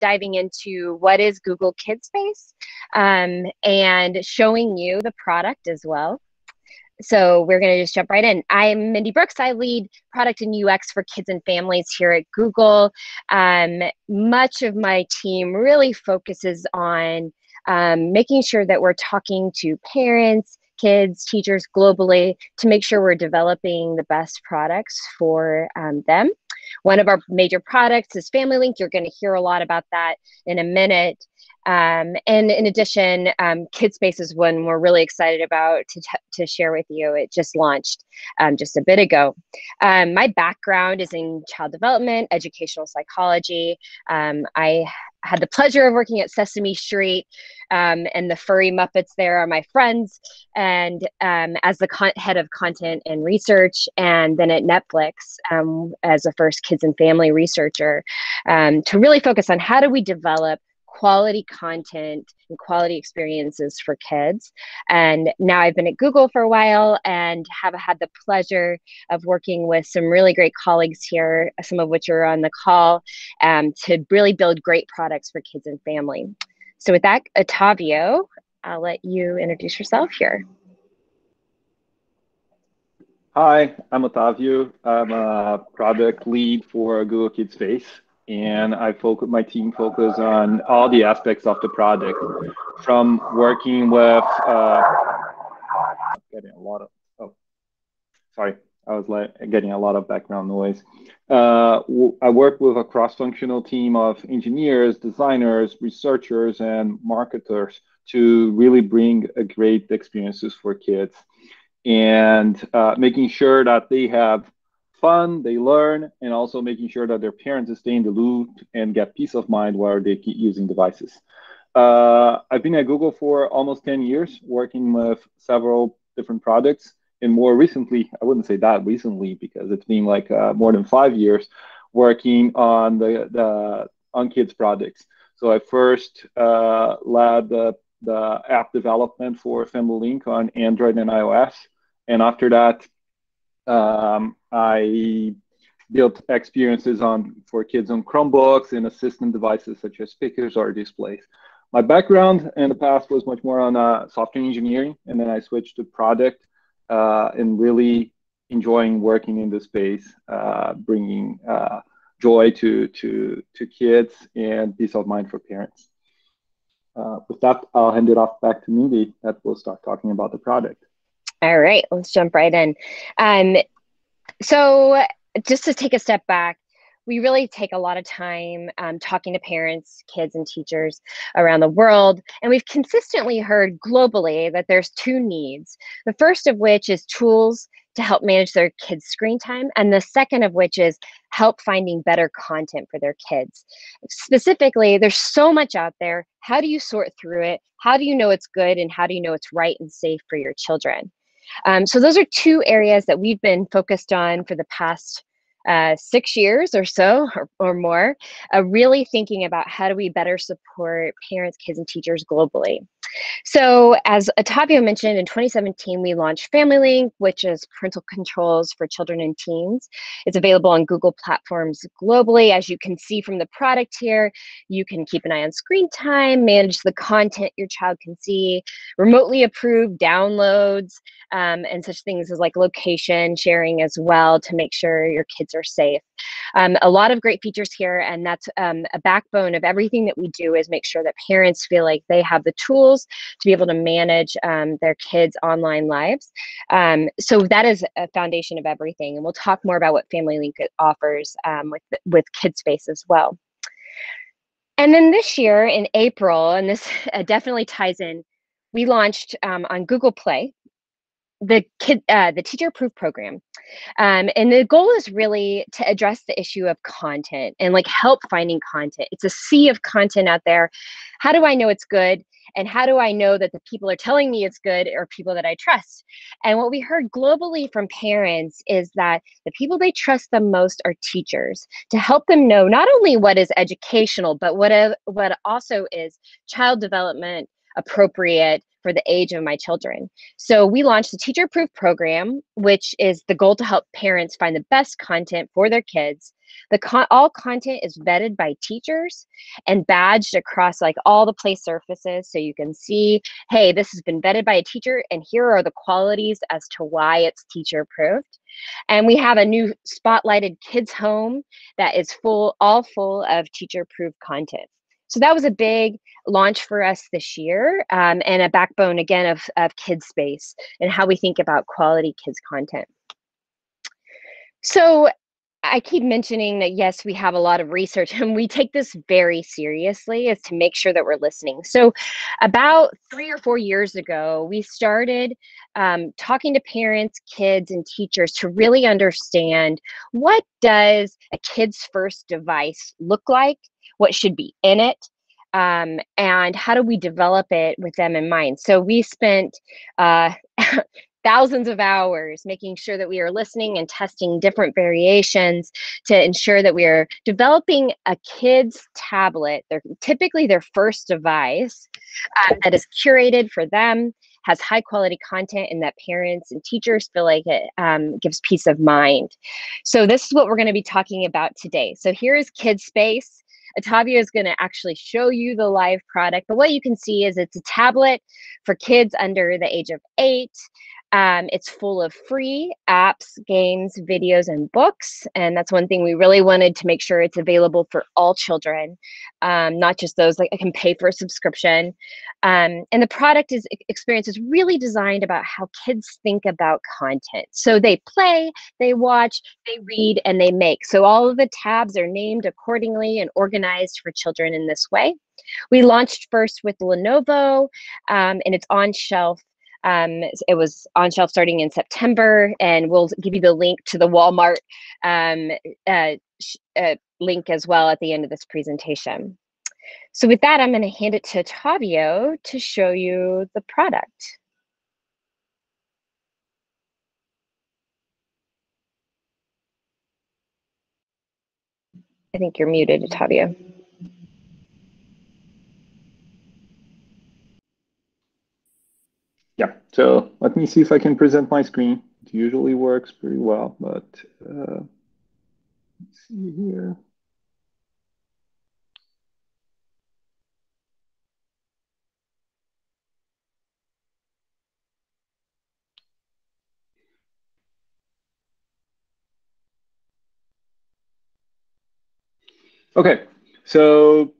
diving into what is Google Kidspace, and showing you the product as well. So we're going to just jump right in. I'm Mindy Brooks. I lead product and UX for kids and families here at Google. Much of my team really focuses on making sure that we're talking to parents, kids, teachers globally to make sure we're developing the best products for them. One of our major products is Family Link. You're going to hear a lot about that in a minute. And in addition, Kidspace is one we're really excited about to share with you. It just launched just a bit ago. My background is in child development, educational psychology. I had the pleasure of working at Sesame Street, and the furry Muppets there are my friends, and as the head of content and research, and then at Netflix as a first kids and family researcher, to really focus on how do we develop quality content and quality experiences for kids. And now I've been at Google for a while and have had the pleasure of working with some really great colleagues here, some of which are on the call, to really build great products for kids and family. So with that, Ottavio, I'll let you introduce yourself here. Hi, I'm Ottavio. I'm a product lead for Google Kidspace, and my team focus on all the aspects of the product, from working with getting a lot of getting a lot of background noise. I work with a cross-functional team of engineers, designers, researchers, and marketers to really bring a great experiences for kids, and making sure that they have fun, they learn, and also making sure that their parents stay in the loop and get peace of mind while they keep using devices. I've been at Google for almost 10 years, working with several different products. And more recently, I wouldn't say that recently because it's been like more than 5 years working on on kids products. So I first led the app development for Family Link on Android and iOS. And after that, I built experiences for kids on Chromebooks and assistant devices such as speakers or displays. My background in the past was much more on software engineering, and then I switched to product and really enjoying working in this space, bringing joy to kids and peace of mind for parents. With that, I'll hand it off back to Mindy that will start talking about the product. All right, let's jump right in. So just to take a step back, we really take a lot of time talking to parents, kids, and teachers around the world. And we've consistently heard globally that there's two needs. The first of which is tools to help manage their kids' screen time. And the second of which is help finding better content for their kids. Specifically, there's so much out there. How do you sort through it? How do you know it's good? And how do you know it's right and safe for your children? So those are two areas that we've been focused on for the past 6 years or so or more, really thinking about how do we better support parents, kids, and teachers globally. So as Ottavio mentioned, in 2017, we launched Family Link, which is parental controls for children and teens. It's available on Google platforms globally. As you can see from the product here, you can keep an eye on screen time, manage the content your child can see, remotely approve downloads, and such things as like location sharing as well to make sure your kids are safe. A lot of great features here, and that's a backbone of everything that we do is make sure that parents feel like they have the tools to be able to manage their kids' online lives. So that is a foundation of everything. And we'll talk more about what Family Link offers with Kidspace as well. And then this year in April, and this definitely ties in, we launched on Google Play the Teacher Approved program. And the goal is really to address the issue of content and like help finding content. It's a sea of content out there. How do I know it's good? And how do I know that the people are telling me it's good are people that I trust? And what we heard globally from parents is that the people they trust the most are teachers, to help them know not only what is educational, but what also is child development appropriate for the age of my children. So we launched the Teacher Approved program, which is the goal to help parents find the best content for their kids All content is vetted by teachers and badged across like all the play surfaces. So you can see, hey, this has been vetted by a teacher and here are the qualities as to why it's teacher approved. And we have a new spotlighted kids home that is all full of teacher approved content. So that was a big launch for us this year, and a backbone again of kids space and how we think about quality kids content. So I keep mentioning that, yes, we have a lot of research and we take this very seriously, is to make sure that we're listening. So about 3 or 4 years ago, we started talking to parents, kids, and teachers to really understand, what does a kid's first device look like? What should be in it? And how do we develop it with them in mind? So we spent thousands of hours making sure that we are listening and testing different variations to ensure that we are developing a kid's tablet, typically their first device, that is curated for them, has high quality content, and that parents and teachers feel like it gives peace of mind. So this is what we're going to be talking about today. So here is KidSpace. Ottavio is going to actually show you the live product, but what you can see is it's a tablet for kids under the age of 8. It's full of free apps, games, videos, and books. And that's one thing we really wanted to make sure it's available for all children, not just those that can pay for a subscription. And the product experience is really designed about how kids think about content. So they play, they watch, they read, and they make. So all of the tabs are named accordingly and organized for children in this way. We launched first with Lenovo, and it's on shelf. It was on shelf starting in September, and we'll give you the link to the Walmart link as well at the end of this presentation. So with that, I'm going to hand it to Ottavio to show you the product. I think you're muted, Ottavio. Yeah, so let me see if I can present my screen. It usually works pretty well, but let's see here. Okay, so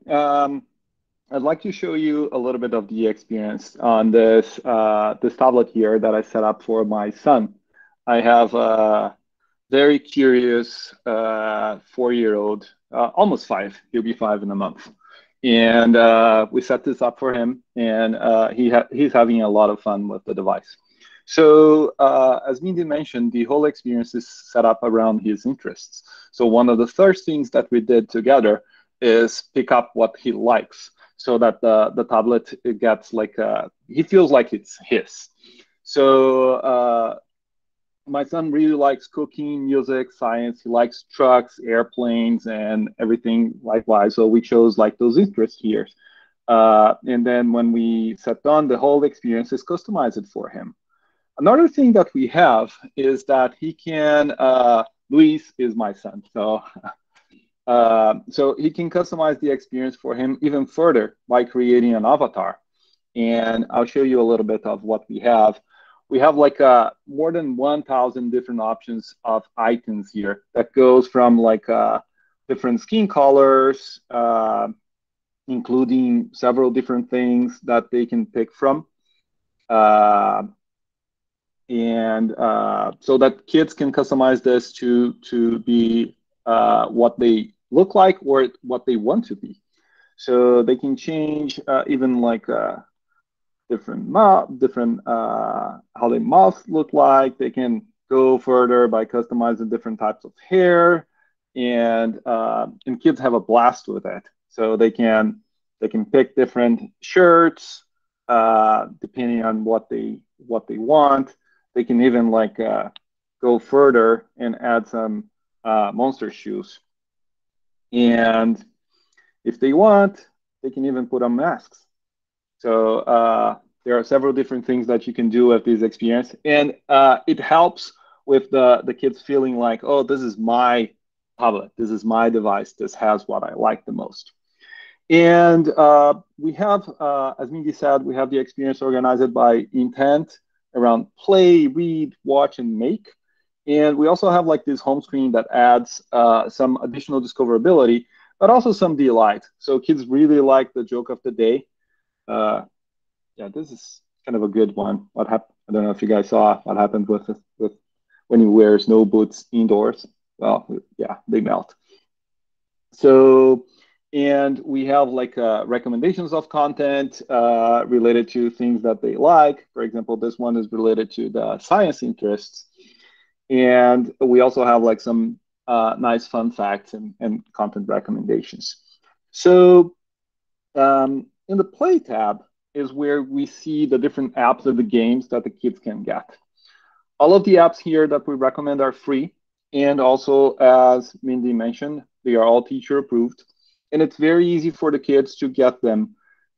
I'd like to show you a little bit of the experience on this tablet here that I set up for my son. I have a very curious 4-year-old, almost 5. He'll be 5 in a month, and we set this up for him, and he's having a lot of fun with the device. So as Mindy mentioned, the whole experience is set up around his interests. So one of the first things that we did together is pick up what he likes, so that the tablet, it gets like he feels like it's his. So my son really likes cooking, music, science. He likes trucks, airplanes, and everything likewise. So we chose like those interest here. And then when we sat down, the whole experience is customized for him. Another thing that we have is that he can, Luis is my son, so so he can customize the experience for him even further by creating an avatar. And I'll show you a little bit of what we have. We have like more than 1,000 different options of icons here that goes from like different skin colors, including several different things that they can pick from. So that kids can customize this to be what they look like or what they want to be. So they can change even like different how their mouth look like. They can go further by customizing different types of hair, and kids have a blast with it. So they can pick different shirts depending on what they want. They can even like go further and add some monster shoes. And if they want, they can even put on masks. So there are several different things that you can do with this experience, and it helps with the kids feeling like, oh, this is my tablet. This is my device. This has what I like the most. And we have, as Mindy said, we have the experience organized by intent around play, read, watch, and make. And we also have like this home screen that adds some additional discoverability, but also some delight. So kids really like the joke of the day. Uh, yeah, this is kind of a good one. What happened? I don't know if you guys saw what happened with when you wear snow boots indoors. Well, yeah, they melt. So, and we have like recommendations of content related to things that they like. For example, this one is related to the science interests. And we also have like some nice fun facts and content recommendations. So in the play tab is where we see the different apps of the games that the kids can get. All of the apps here that we recommend are free. And also, as Mindy mentioned, they are all teacher approved. And it's very easy for the kids to get them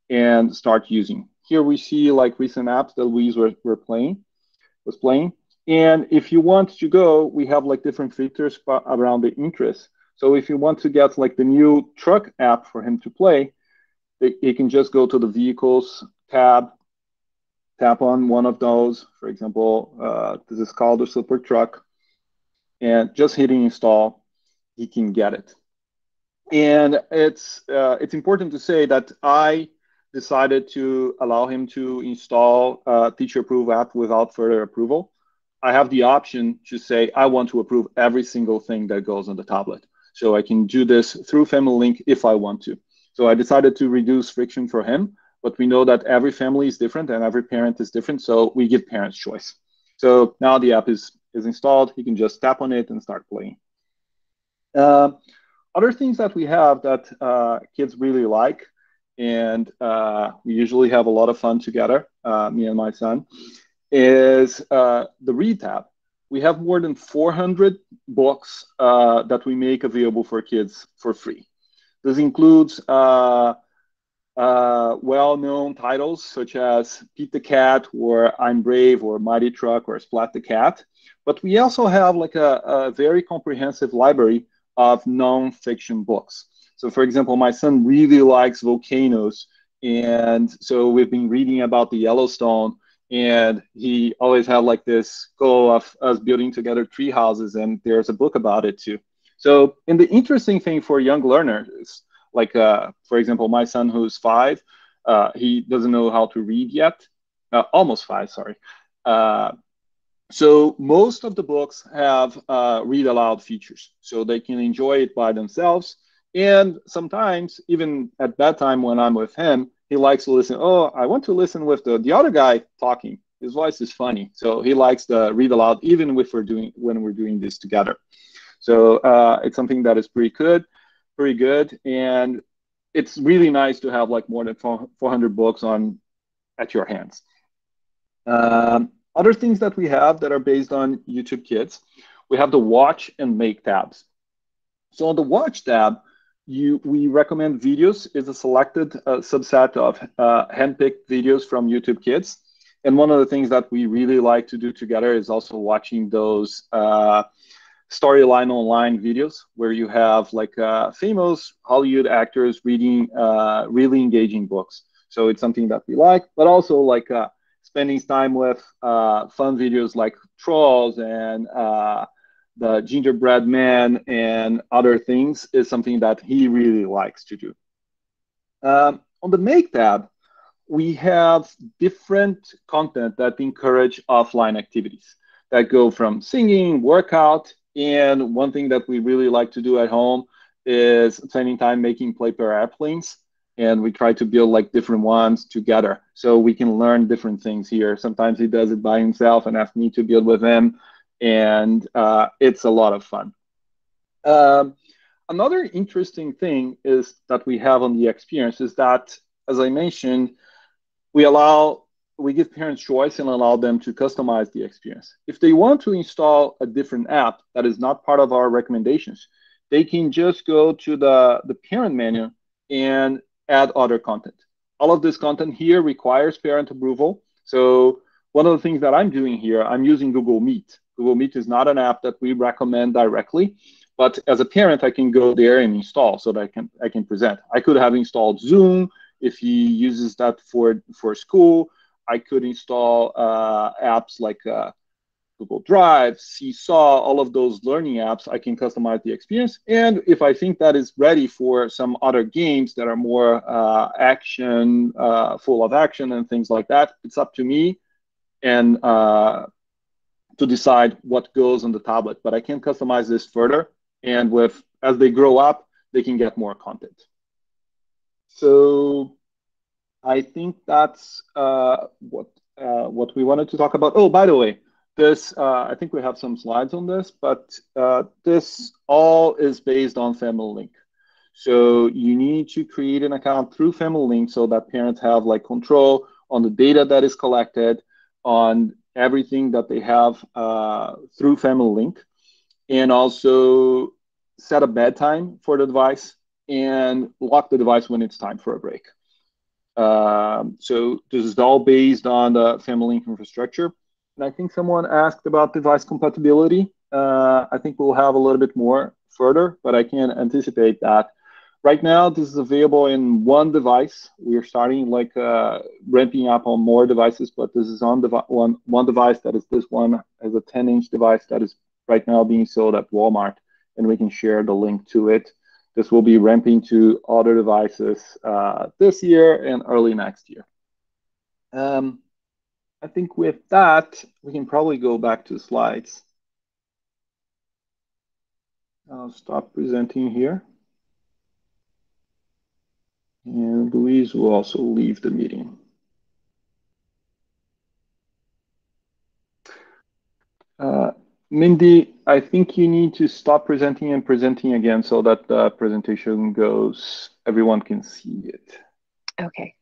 and start using. Here we see like recent apps that was playing. And if you want to go, we have like different filters around the interest. So if you want to get like the new truck app for him to play, he can just go to the vehicles tab, tap on one of those. For example, this is called the Super Truck, and just hitting install, he can get it. And it's important to say that I decided to allow him to install teacher approve app without further approval. I have the option to say I want to approve every single thing that goes on the tablet. So I can do this through Family Link if I want to. So I decided to reduce friction for him, but we know that every family is different and every parent is different, so we give parents choice. So now the app is installed. He can just tap on it and start playing. Uh, Other things that we have that kids really like, and we usually have a lot of fun together, me and my son, is the Read tab. We have more than 400 books that we make available for kids for free. This includes well-known titles such as Pete the Cat or I'm Brave or Mighty Truck or Splat the Cat. But we also have like a very comprehensive library of non-fiction books. So for example, my son really likes volcanoes. And so we've been reading about the Yellowstone, and he always had like this goal of us building together tree houses, and there's a book about it too. So, and the interesting thing for young learners, like for example, my son who's 5, he doesn't know how to read yet, almost 5, sorry. Uh, so most of the books have read aloud features, so they can enjoy it by themselves. And sometimes, even at bedtime when I'm with him, he likes to listen. Oh, I want to listen with the other guy talking. His voice is funny, so he likes to read aloud, even if when we're doing this together. So it's something that is pretty good, and it's really nice to have like more than 400 books on at your hands. Other things that we have that are based on YouTube Kids, we have the Watch and Make tabs. So on the Watch tab, we recommend videos is a selected subset of handpicked videos from YouTube Kids. And one of the things that we really like to do together is also watching those storyline online videos where you have like famous Hollywood actors reading really engaging books. So it's something that we like, but also like spending time with fun videos like Trolls and the Gingerbread Man and other things is something that he really likes to do. On the Make tab, we have different content that encourage offline activities that go from singing, workout, and one thing that we really like to do at home is spending time making paper airplanes. And we try to build like different ones together so we can learn different things here. Sometimes he does it by himself and asks me to build with him. And it's a lot of fun. Um, Another interesting thing is that we have on the experience is that, as I mentioned, we allow we give parents choice and allow them to customize the experience. If they want to install a different app that is not part of our recommendations, they can just go to the parent menu and add other content. All of this content here requires parent approval. So one of the things that I'm doing here, I'm using Google Meet. Google Meet is not an app that we recommend directly, But as a parent, I can go there and install so that I can present. I could have installed Zoom if he uses that for school. I could install apps like Google Drive, Seesaw, all of those learning apps. I can customize the experience. And if I think that is ready for some other games that are more action, full of action and things like that, it's up to me and to decide what goes on the tablet. But I can customize this further. And with as they grow up, they can get more content. So I think that's what we wanted to talk about. Oh, by the way, this I think we have some slides on this, but this all is based on Family Link. So you need to create an account through Family Link so that parents have like control on the data that is collected, on everything that they have through Family Link, and also set a bedtime for the device and lock the device when it's time for a break. So this is all based on the Family Link infrastructure. And I think someone asked about device compatibility. I think we'll have a little bit more further, but I can anticipate that. Right now, this is available in one device. We are starting like ramping up on more devices, but this is on one device. That is this one as a 10-inch device that is right now being sold at Walmart, and we can share the link to it. This will be ramping to other devices this year and early next year. I think with that, we can probably go back to slides. I'll stop presenting here. And Louise will also leave the meeting. Mindy, I think you need to stop presenting and presenting again so that the presentation goes, everyone can see it. Okay.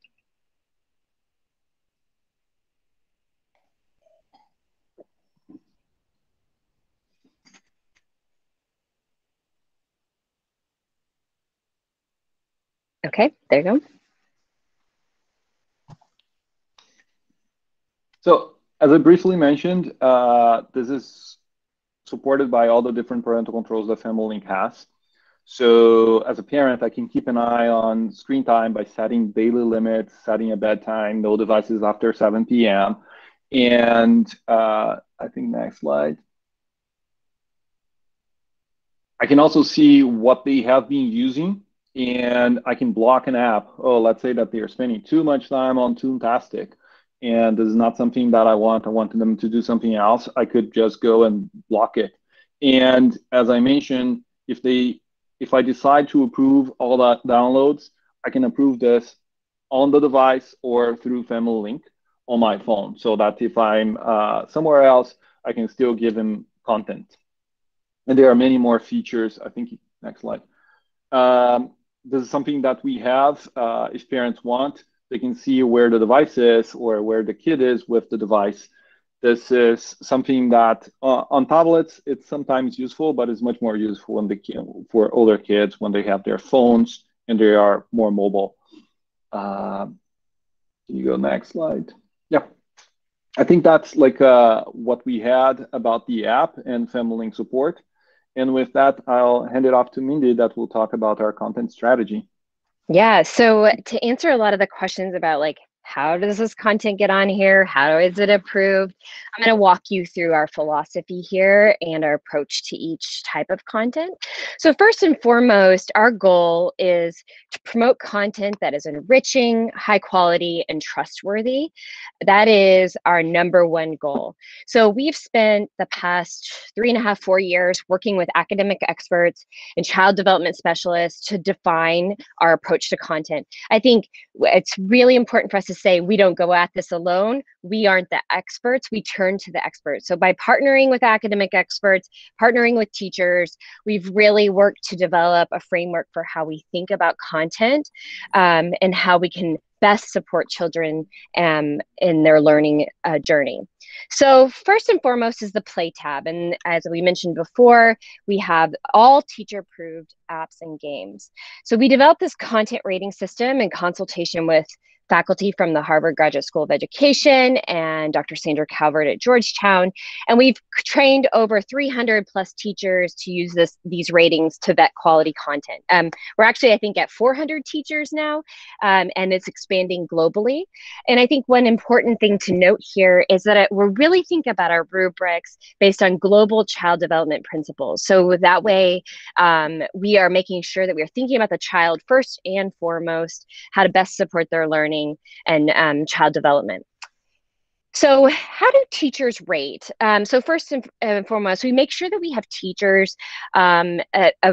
Okay, there you go. So as I briefly mentioned, this is supported by all the different parental controls that Family Link has. So as a parent, I can keep an eye on screen time by setting daily limits, setting a bedtime, no devices after 7 p.m. And I think next slide. I can also see what they have been using, and I can block an app. Oh, let's say that they are spending too much time on Toontastic, and this is not something that I want. I want them to do something else. I could just go and block it. And as I mentioned, if I decide to approve all that downloads, I can approve this on the device or through Family Link on my phone, so that if I'm somewhere else, I can still give them content. And there are many more features. I think, next slide. This is something that we have. If parents want, they can see where the device is or where the kid is with the device. This is something that on tablets, it's sometimes useful, but it's much more useful for older kids when they have their phones and they are more mobile. Can you go next slide? Yeah. I think that's like what we had about the app and Family Link support. And with that, I'll hand it off to Mindy that will talk about our content strategy. Yeah, so to answer a lot of the questions about like, how does this content get on here? How is it approved? I'm going to walk you through our philosophy here and our approach to each type of content. So first and foremost, our goal is to promote content that is enriching, high quality, and trustworthy. That is our number one goal. So we've spent the past 3.5, 4 years working with academic experts and child development specialists to define our approach to content. I think it's really important for us to say we don't go at this alone. We aren't the experts. We turn to the experts. So by partnering with academic experts, partnering with teachers, we've really worked to develop a framework for how we think about content and how we can best support children in their learning journey. So first and foremost is the Play tab. And as we mentioned before, we have all teacher-approved apps and games. So we developed this content rating system in consultation with faculty from the Harvard Graduate School of Education and Dr. Sandra Calvert at Georgetown. And we've trained over 300 plus teachers to use these ratings to vet quality content. We're actually, I think, at 400 teachers now, and it's expanding globally. And I think one important thing to note here is that we're really thinking about our rubrics based on global child development principles. So that way, we are making sure that we are thinking about the child first and foremost, how to best support their learning and child development. So how do teachers rate? So first and foremost, we make sure that we have teachers, a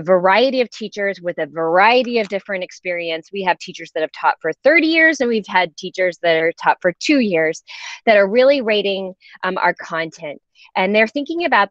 variety of teachers with a variety of different experience. We have teachers that have taught for 30 years, and we've had teachers that are taught for 2 years that are really rating our content. And they're thinking about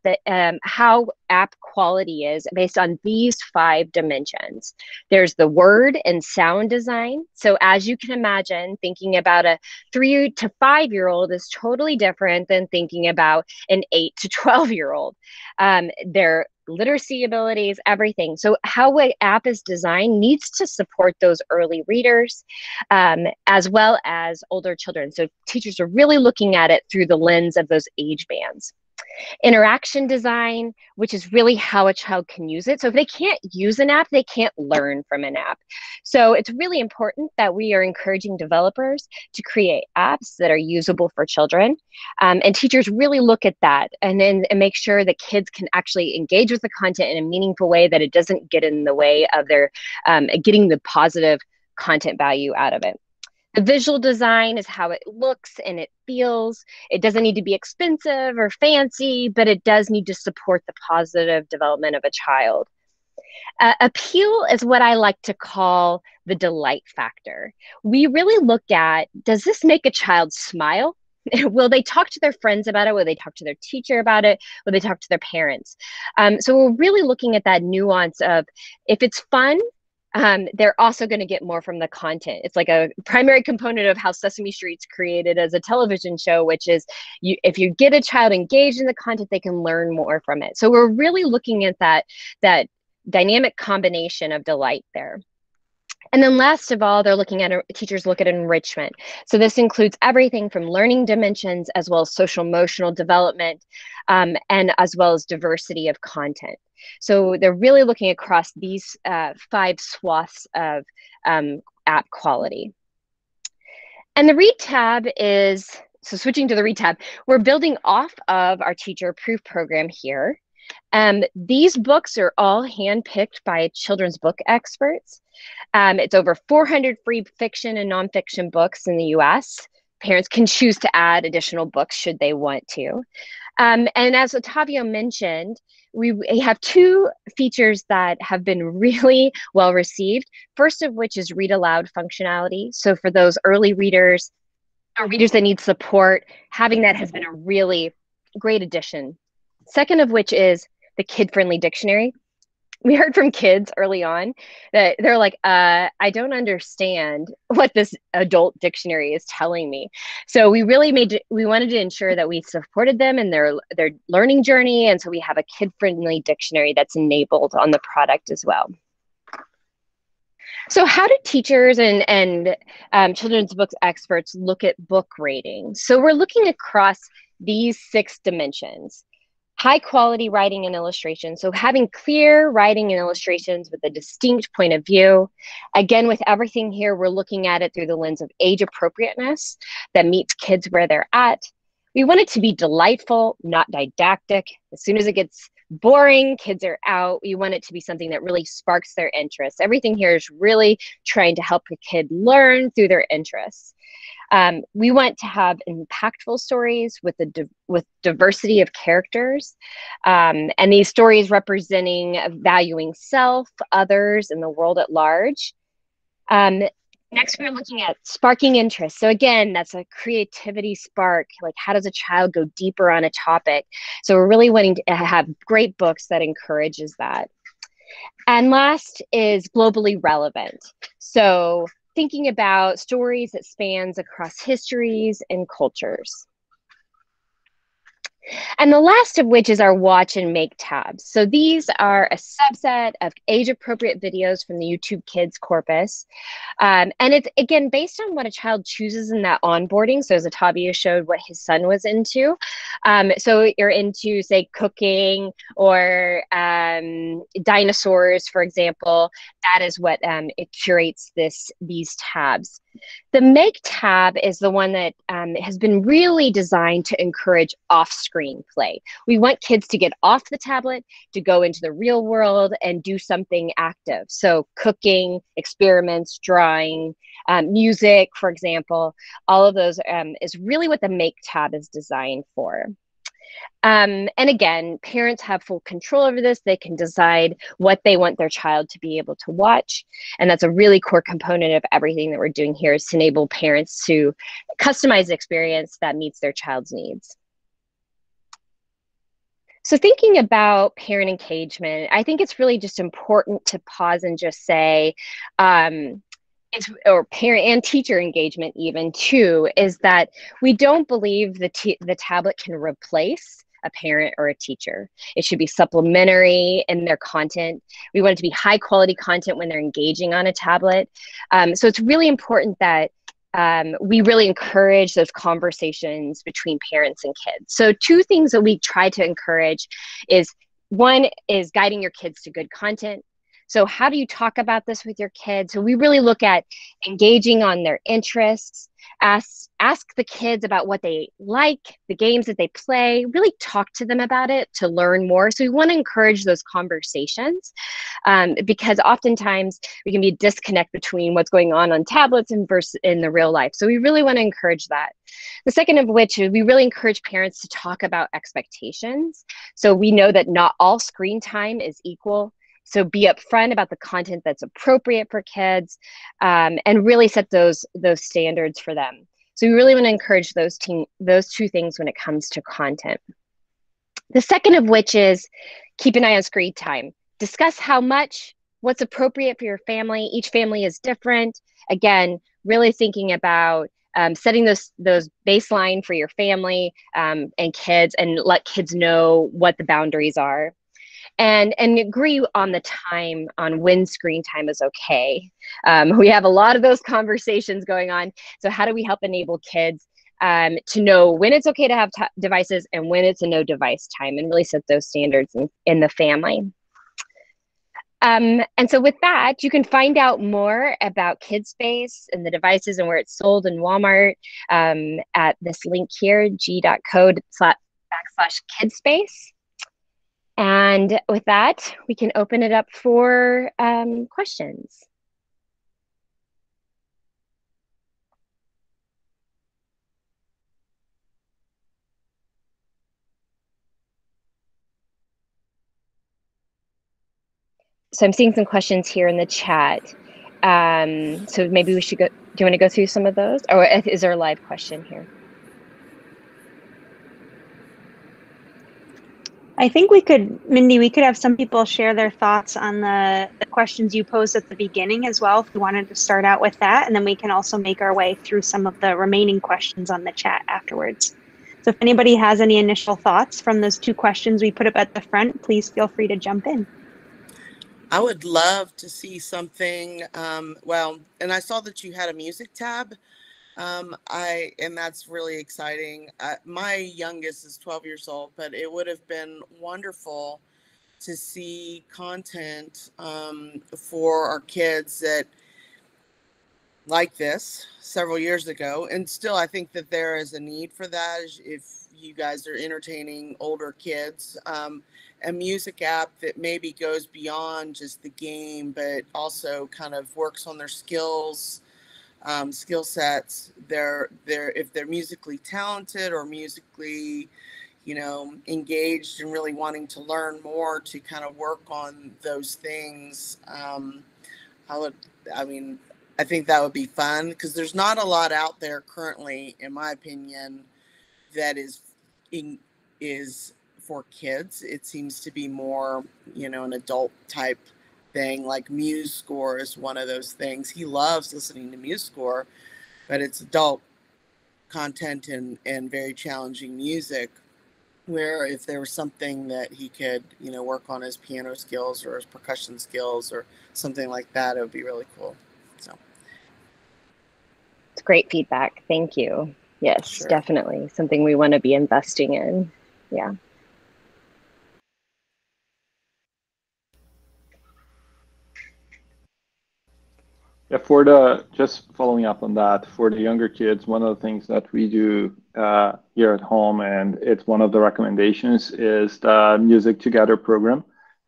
how app quality is based on these 5 dimensions. There's the word and sound design. So as you can imagine, thinking about a 3 to 5-year-old is totally different than thinking about an 8 to 12-year-old. Their literacy abilities, everything. So how an app is designed needs to support those early readers as well as older children. So teachers are really looking at it through the lens of those age bands. Interaction design, which is really how a child can use it. So if they can't use an app, they can't learn from an app. So it's really important that we are encouraging developers to create apps that are usable for children. And teachers really look at that and make sure that kids can actually engage with the content in a meaningful way, that it doesn't get in the way of their getting the positive content value out of it. The visual design is how it looks and it feels. It doesn't need to be expensive or fancy, but it does need to support the positive development of a child. Appeal is what I like to call the delight factor. We really look at, does this make a child smile? Will they talk to their friends about it? Will they talk to their teacher about it? Will they talk to their parents? So we're really looking at that nuance of, if it's fun, they're also going to get more from the content. It's like a primary component of how Sesame Street's created as a television show, which is if you get a child engaged in the content, they can learn more from it. So we're really looking at that dynamic combination of delight there. And then last of all, teachers look at enrichment. So this includes everything from learning dimensions as well as social emotional development, and as well as diversity of content. So they're really looking across these 5 swaths of app quality. And the Read tab so switching to the Read tab, we're building off of our teacher approved program here. These books are all handpicked by children's book experts. It's over 400 free fiction and nonfiction books in the US. Parents can choose to add additional books should they want to. And as Ottavio mentioned, we have 2 features that have been really well received. First of which is read aloud functionality. So for those early readers or readers that need support, having that has been a really great addition. Second of which is the kid-friendly dictionary. We heard from kids early on that they're like, I don't understand what this adult dictionary is telling me. So we wanted to ensure that we supported them in their learning journey. And so we have a kid-friendly dictionary that's enabled on the product as well. So how do teachers and children's books experts look at book rating? So we're looking across these 6 dimensions. High quality writing and illustration. So having clear writing and illustrations with a distinct point of view. Again, with everything here, we're looking at it through the lens of age appropriateness that meets kids where they're at. We want it to be delightful, not didactic. As soon as it gets boring, kids are out. We want it to be something that really sparks their interest. Everything here is really trying to help a kid learn through their interests. We want to have impactful stories with diversity of characters, and these stories representing valuing self, others, and the world at large. Next, we're looking at sparking interest. So again, that's a creativity spark. Like, how does a child go deeper on a topic? So we're really wanting to have great books that encourages that. And last is globally relevant. So thinking about stories that spans across histories and cultures. And the last of which is our watch and make tabs. So these are a subset of age appropriate videos from the YouTube Kids corpus. And it's, again, based on what a child chooses in that onboarding. So as Ottavio showed what his son was into. So you're into, say, cooking or dinosaurs, for example. That is what it curates these tabs. The Make tab is the one that has been really designed to encourage off-screen play. We want kids to get off the tablet, to go into the real world and do something active. So cooking, experiments, drawing, music, for example, all of those is really what the Make tab is designed for. And again, parents have full control over this. They can decide what they want their child to be able to watch. And that's a really core component of everything that we're doing here, is to enable parents to customize the experience that meets their child's needs. So thinking about parent engagement, I think it's really just important to pause and just say, or parent and teacher engagement even too, is that we don't believe the tablet can replace a parent or a teacher. It should be supplementary in their content. We want it to be high quality content when they're engaging on a tablet. So it's really important that we really encourage those conversations between parents and kids. So two things that we try to encourage is, one is guiding your kids to good content. So how do you talk about this with your kids? So we really look at engaging on their interests, ask the kids about what they like, the games that they play, really talk to them about it to learn more. So we want to encourage those conversations because oftentimes we can be a disconnect between what's going on tablets and versus in the real life. So we really want to encourage that. The second of which is we really encourage parents to talk about expectations. So we know that not all screen time is equal. So be upfront about the content that's appropriate for kids, and really set those standards for them. So we really want to encourage those two things when it comes to content. The second of which is keep an eye on screen time. Discuss how much, what's appropriate for your family. Each family is different. Again, really thinking about setting those baseline for your family and kids, and let kids know what the boundaries are. And agree on the time on when screen time is okay. We have a lot of those conversations going on. So how do we help enable kids to know when it's okay to have devices and when it's a no device time, and really set those standards in the family. And so with that, you can find out more about KidSpace and the devices and where it's sold in Walmart at this link here, g.code/kidspace. And with that, we can open it up for questions. So I'm seeing some questions here in the chat. So maybe we should go, do you want to go through some of those? Or is there a live question here? I think we could, Mindy, we could have some people share their thoughts on the questions you posed at the beginning as well, if we wanted to start out with that, and then we can also make our way through some of the remaining questions on the chat afterwards. So if anybody has any initial thoughts from those two questions we put up at the front, please feel free to jump in. I would love to see something, well, and I saw that you had a music tab. And that's really exciting. My youngest is 12 years old, but it would have been wonderful to see content for our kids that like this several years ago. And still, I think that there is a need for that if you guys are entertaining older kids. A music app that maybe goes beyond just the game, but also kind of works on their skills. Skill sets. If they're musically talented or musically, engaged and really wanting to learn more to kind of work on those things. I think that would be fun because there's not a lot out there currently, in my opinion, that is for kids. It seems to be more, an adult type thing. Like MuseScore is one of those things. He loves listening to MuseScore, but it's adult content and very challenging music. where if there was something that he could, work on his piano skills or his percussion skills or something like that, it would be really cool. So It's great feedback. Thank you. Yes, sure. definitely something we want to be investing in. Yeah. Yeah, just following up on that, for the younger kids, one of the things that we do here at home, and it's one of the recommendations, is the Music Together program.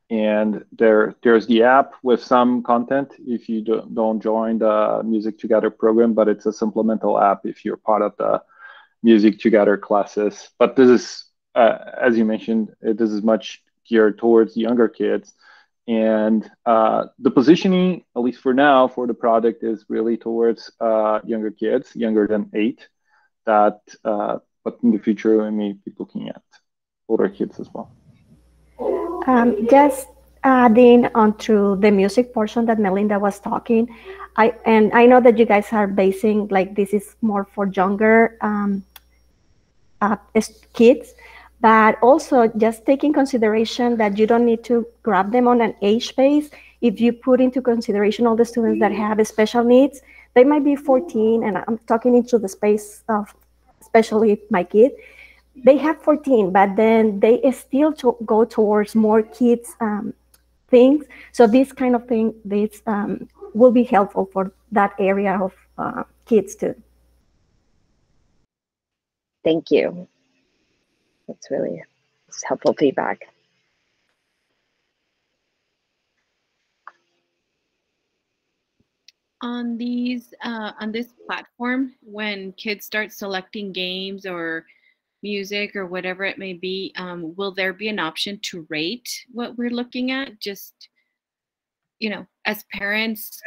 And there's the app with some content if you don't join the Music Together program, but it's a supplemental app if you're part of the Music Together classes. But this is, as you mentioned, this is much geared towards younger kids. And the positioning, at least for now, for the product is really towards younger kids, younger than 8. That, but in the future, we may be looking at older kids as well. Just adding on to the music portion that Melinda was talking, I know that you guys are basing like this is more for younger kids, but also just take in consideration that you don't need to grab them on an age base. If you put into consideration all the students that have special needs, they might be 14, and I'm talking into the space of especially my kid. They have 14, but then they still go towards more kids things. So this kind of thing, this will be helpful for that area of kids too. Thank you. That's really helpful feedback. On this platform, when kids start selecting games or music or whatever it may be, will there be an option to rate what we're looking at? Just, as parents,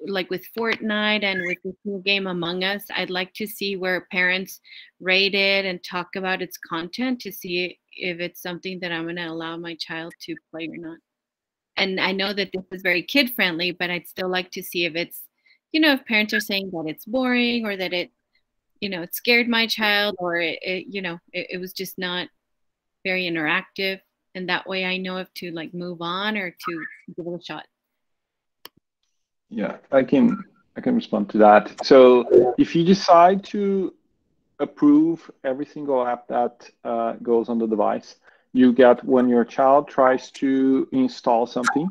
like with Fortnite and with this new game Among Us, I'd like to see where parents rate it and talk about its content to see if it's something that I'm going to allow my child to play or not. And I know that this is very kid friendly, but I'd still like to see if it's, if parents are saying that it's boring or that it scared my child, or it was just not very interactive. And that way I know if to like move on or to give it a shot. Yeah, I can respond to that. So if you decide to approve every single app that goes on the device, you get, when your child tries to install something,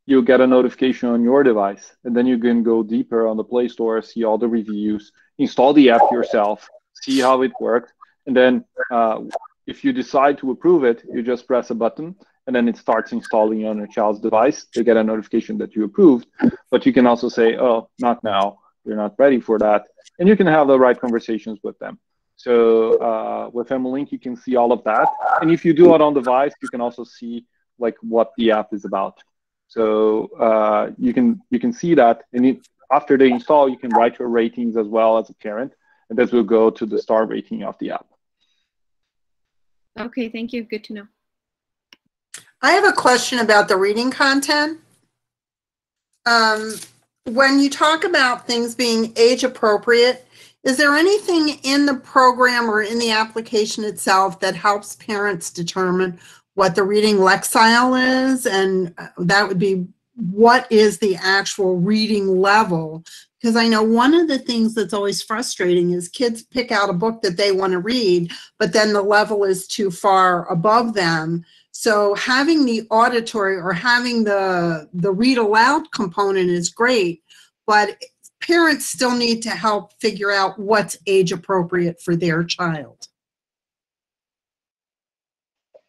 you'll get a notification on your device, and then you can go deeper on the Play Store, see all the reviews, install the app yourself, see how it works, and then if you decide to approve it, you just press a button, and then it starts installing on your child's device. They get a notification that you approved, but you can also say, oh, not now, you're not ready for that, and you can have the right conversations with them. So with MLink, you can see all of that, and if you do it on device, you can also see like what the app is about. So you can see that, and after they install, you can write your ratings as well as a parent, and this will go to the star rating of the app. Okay, thank you. Good to know. I have a question about the reading content. When you talk about things being age appropriate, is there anything in the program or in the application itself that helps parents determine what the reading lexile is? And that would be, what is the actual reading level? Because I know one of the things that's always frustrating is kids pick out a book that they want to read, but then the level is too far above them. So having the auditory or having the read aloud component is great, but parents still need to help figure out what's age appropriate for their child.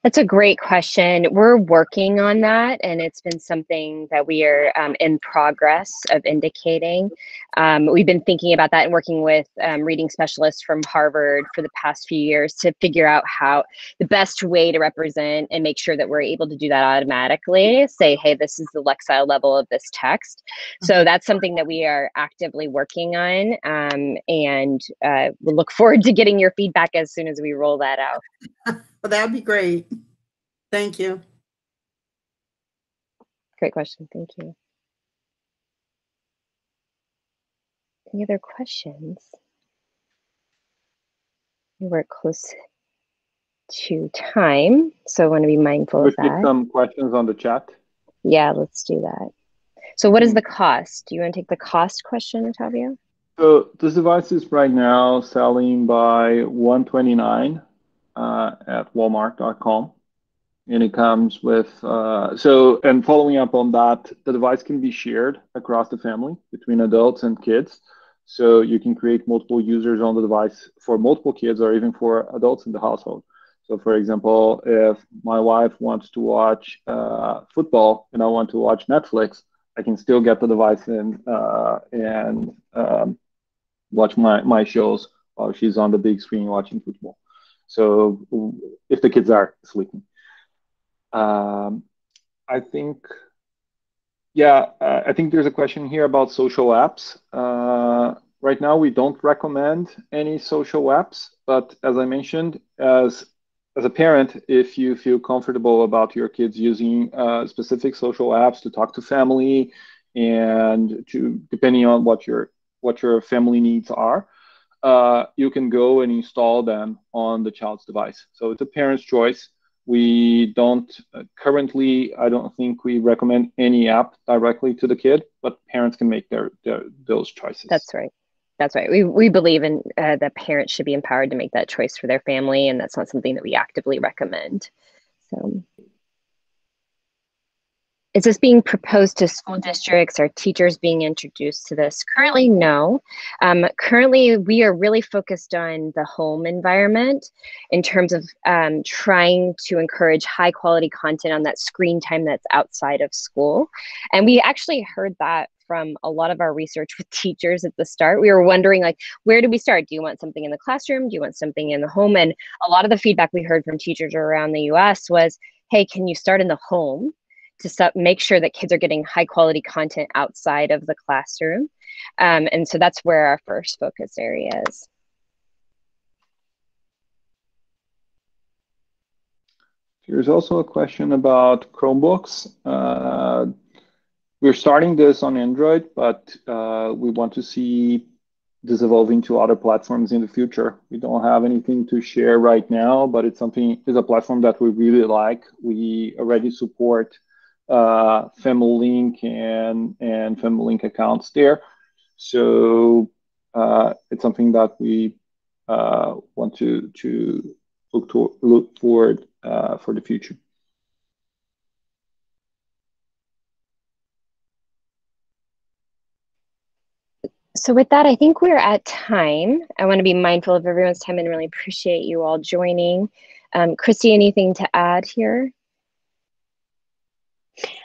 That's a great question. We're working on that, and it's been something that we are in progress of indicating. We've been thinking about that and working with reading specialists from Harvard for the past few years to figure out how the best way to represent and make sure that we're able to do that automatically. Say, hey, this is the lexile level of this text. So that's something that we are actively working on, and we'll look forward to getting your feedback as soon as we roll that out. Well, that would be great. Thank you. Great question. Thank you. Any other questions? We're close to time, so I want to be mindful of We'll take that. some questions on the chat. Yeah, let's do that. So what is the cost? Do you want to take the cost question, Ottavio? So this device is right now selling by $129 at Walmart.com. And it comes with, and following up on that, the device can be shared across the family between adults and kids. So you can create multiple users on the device for multiple kids or even for adults in the household. So for example, if my wife wants to watch football and I want to watch Netflix, I can still get the device in and watch my shows while she's on the big screen watching football. So if the kids are sleeping. I think, I think there's a question here about social apps. Right now, we don't recommend any social apps, but as I mentioned, as a parent, if you feel comfortable about your kids using specific social apps to talk to family and to depending on what your family needs are, you can go and install them on the child's device. So it's a parent's choice. We don't currently, I don't think we recommend any app directly to the kid, but parents can make those choices. That's right. That's right. We believe in that parents should be empowered to make that choice for their family, and that's not something that we actively recommend. So, is this being proposed to school districts? Are teachers being introduced to this? Currently, no. Currently, we are really focused on the home environment in terms of trying to encourage high quality content on that screen time that's outside of school. And we actually heard that from a lot of our research with teachers at the start. We were wondering, like, where do we start? Do you want something in the classroom? Do you want something in the home? And a lot of the feedback we heard from teachers around the US was, hey, can you start in the home to make sure that kids are getting high quality content outside of the classroom? And so that's where our first focus area is. There's also a question about Chromebooks. We're starting this on Android, but we want to see this evolving to other platforms in the future. We don't have anything to share right now, but it's a platform that we really like. We already support Family Link and Family Link accounts there. So it's something that we want to look forward for the future. So with that, I think we're at time. I want to be mindful of everyone's time and really appreciate you all joining. Christy, anything to add here?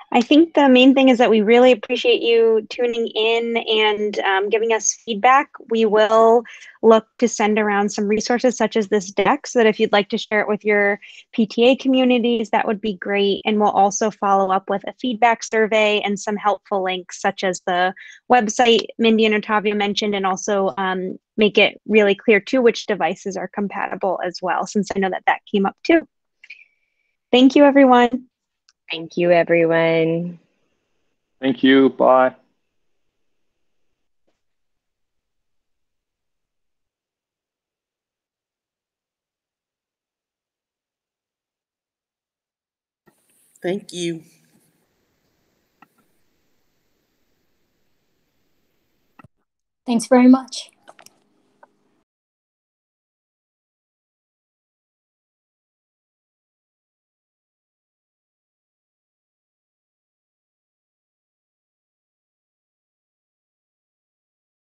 I think the main thing is that we really appreciate you tuning in and giving us feedback. We will look to send around some resources such as this deck, so that if you'd like to share it with your PTA communities, that would be great. And we'll also follow up with a feedback survey and some helpful links such as the website Mindy and Ottavio mentioned, and also make it really clear too which devices are compatible as well, since I know that that came up too. Thank you, everyone. Thank you, everyone. Thank you. Bye. Thank you. Thanks very much.